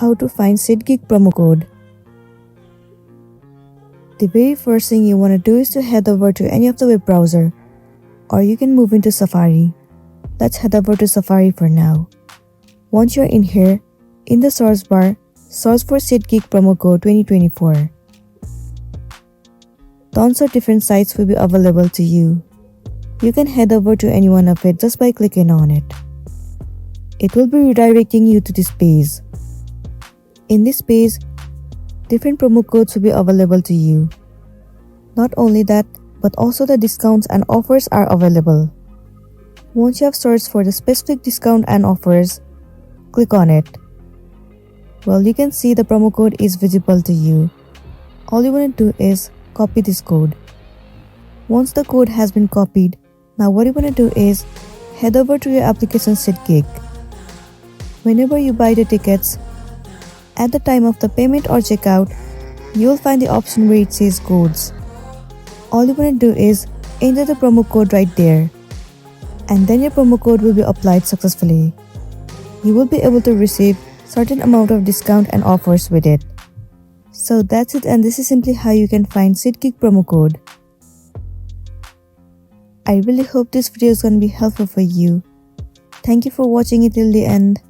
How to find Seatgeek promo code. The very first thing you want to do is to head over to any of the web browser, or you can move into Safari. Let's head over to Safari for now. Once you're in here, in the source bar, search for Seatgeek promo code 2024. Tons of different sites will be available to you. You can head over to any one of it just by clicking on it. It will be redirecting you to this page. In this page, different promo codes will be available to you. Not only that, but also the discounts and offers are available. Once you have searched for the specific discount and offers, click on it. Well, you can see the promo code is visible to you. All you want to do is copy this code. Once the code has been copied, now what you want to do is head over to your application Seatgeek. Whenever you buy the tickets, at the time of the payment or checkout, you will find the option where it says codes. All you want to do is enter the promo code right there, and then your promo code will be applied successfully. You will be able to receive certain amount of discount and offers with it. So that's it, and this is simply how you can find Seatgeek promo code. I really hope this video is going to be helpful for you. Thank you for watching it till the end.